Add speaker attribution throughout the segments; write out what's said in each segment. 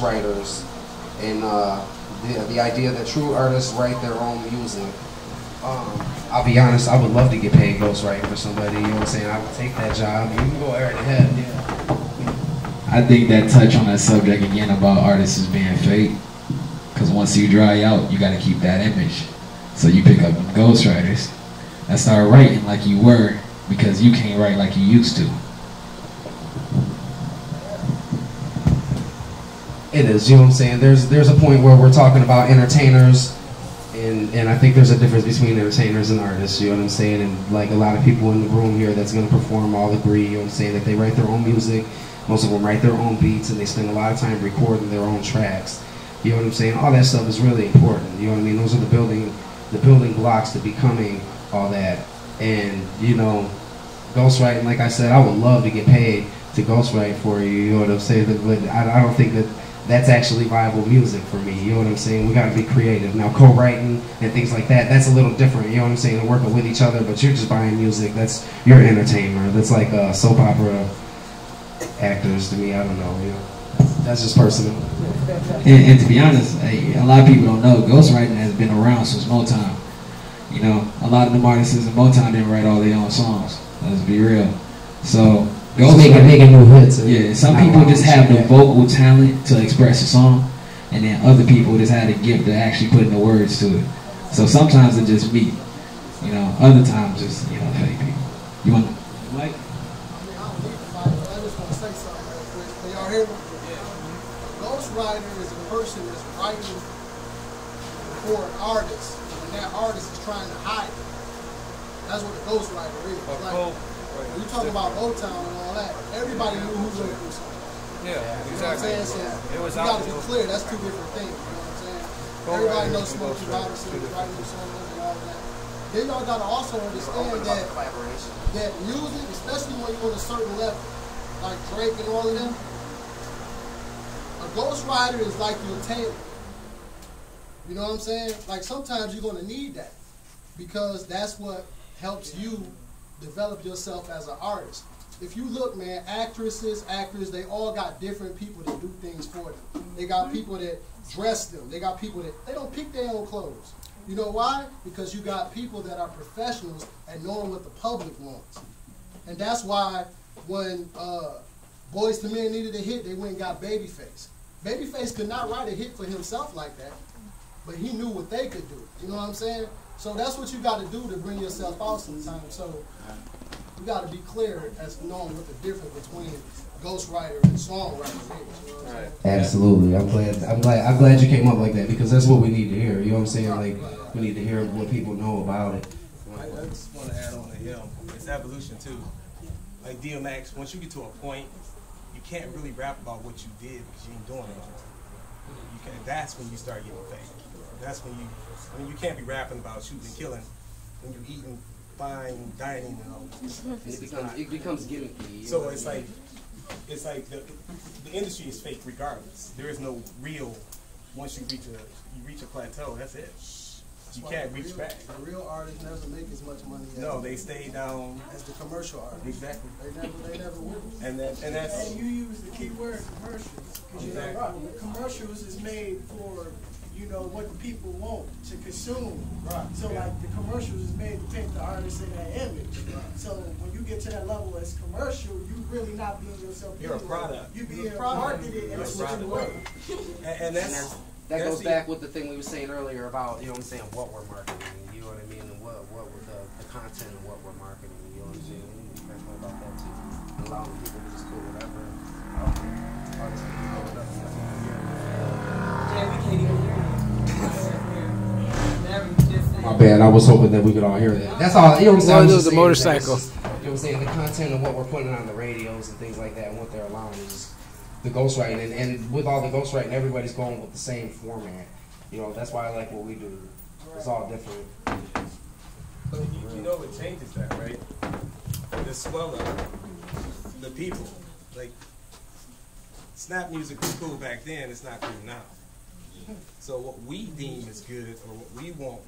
Speaker 1: writers and the idea that true artists write their own music. I'll be honest, I would love to get paid ghostwriting for somebody, you know what I'm saying? I would take that job. You can go right ahead. Yeah.
Speaker 2: I think that touch on that subject again about artists is being fake. Because once you dry out, you got to keep that image. So you pick up ghostwriters and start writing like you were because you can't write like you used to.
Speaker 1: It is, you know what I'm saying? There's a point where we're talking about entertainers, and I think there's a difference between entertainers and artists, you know what I'm saying? And like a lot of people in the room here that's going to perform all agree, you know what I'm saying, that they write their own music, most of them write their own beats, and they spend a lot of time recording their own tracks. You know what I'm saying? All that stuff is really important, you know what I mean? Those are the building blocks to becoming all that. And, you know, ghostwriting, like I said, I would love to get paid to ghostwrite for you, you know what I'm saying? But I don't think that that's actually viable music for me, you know what I'm saying? We gotta be creative. Now, co-writing and things like that, that's a little different, you know what I'm saying? They're working with each other, but you're just buying music. You're an entertainer. That's like soap opera actors to me, I don't know, you know? That's just personal.
Speaker 2: And to be honest, a lot of people don't know, ghostwriting has been around since Motown. You know, a lot of them artists in Motown didn't write all their own songs. Let's be real. So,
Speaker 1: making new hits.
Speaker 2: Yeah, some people just have the vocal talent to express a song, and then other people just have the gift to actually put in the words to it. So sometimes it's just me, you know. Other times just, you know, fake people. You want Mike?
Speaker 3: I just want to say something real quick. Can y'all hear me? Yeah. Ghostwriter is a person that's writing for an artist, and that artist is trying to hide it. That's what a ghostwriter is. Like, when you talk about Motown and all that, everybody knew who wrote this song.
Speaker 4: Yeah, exactly.
Speaker 3: You know what I'm saying? So you got to be clear. That's two different things. You know what I'm saying? Everybody knows Smokey Robinson is writing new songs and all that. Then y'all got to also understand that music, especially when you're on a certain level, like Drake and all of them, a ghostwriter is like your tailor. You know what I'm saying? Like sometimes you're going to need that because that's what helps you develop yourself as an artist. If you look, man, actors, they all got different people that do things for them. They got people that dress them. They got people that, they don't pick their own clothes. You know why? Because you got people that are professionals at knowing what the public wants. And that's why when Boyz II Men needed a hit, they went and got Babyface. Babyface could not write a hit for himself like that, but he knew what they could do. You know what I'm saying? So that's what you got to do to bring yourself out sometimes. So you got to be clear as to knowing what the difference between ghostwriter and songwriter is. You know what I'm saying?
Speaker 1: Absolutely. I'm glad you came up like that because that's what we need to hear. You know what I'm saying? Like we need to hear what people know about it.
Speaker 5: I just want to add on to him. It's evolution too. Like DMX, once you get to a point, you can't really rap about what you did because you ain't doing it. That's when you start getting fake. That's when you can't be rapping about shooting and killing when you're eating fine dining and all this.
Speaker 1: It becomes gimmicky.
Speaker 5: So it's like the industry is fake regardless. There is no real. Once you reach a plateau, that's it. You can't reach back.
Speaker 3: The real artists never make as much money.
Speaker 5: No, they stay down
Speaker 3: as the commercial artists.
Speaker 5: Exactly.
Speaker 3: They never will.
Speaker 5: And that's.
Speaker 6: And you use the key word commercials because you know commercials is made for what the people want to consume.
Speaker 5: Right.
Speaker 6: So like the commercials is made to paint the artist in that image. Right. So when you get to that level as commercial, you really not being yourself.
Speaker 5: You're a product.
Speaker 6: You being marketed in a certain way.
Speaker 5: And
Speaker 1: that goes back with the thing we were saying earlier about, you know what I'm saying, what we're marketing, you know what I mean, and what with the content and what we're marketing, you know what I'm saying. We need to be careful about that too. Allowing people to just put whatever artists can put whatever.
Speaker 7: Yeah, we can't even hear you.
Speaker 1: My bad, I was hoping that we could all hear that. That's all, you know what I'm saying?
Speaker 4: It was a motorcycle.
Speaker 1: You know what I'm saying? The content of what we're putting on the radios and things like that and what they're allowing is the ghostwriting. And with all the ghostwriting, everybody's going with the same format. You know, that's why I like what we do. It's all different.
Speaker 5: But you know what changes that, right? The swell of the people. Like, snap music was cool back then, it's not cool now. So what we deem is good or what we want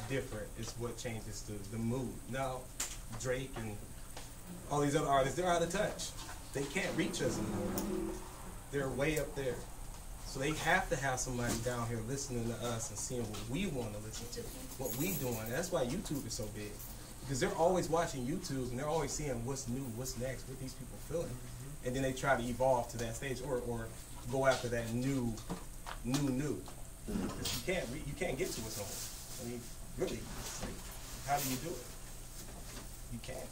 Speaker 5: different is what changes the mood. Now, Drake and all these other artists, they're out of touch. They can't reach us anymore. They're way up there. So they have to have somebody down here listening to us and seeing what we want to listen to, what we doing. And that's why YouTube is so big. Because they're always watching YouTube and they're always seeing what's new, what's next, what these people feeling. And then they try to evolve to that stage or go after that new. Because you can't get to it no more. I mean, really, it's like, how do you do it? You can't.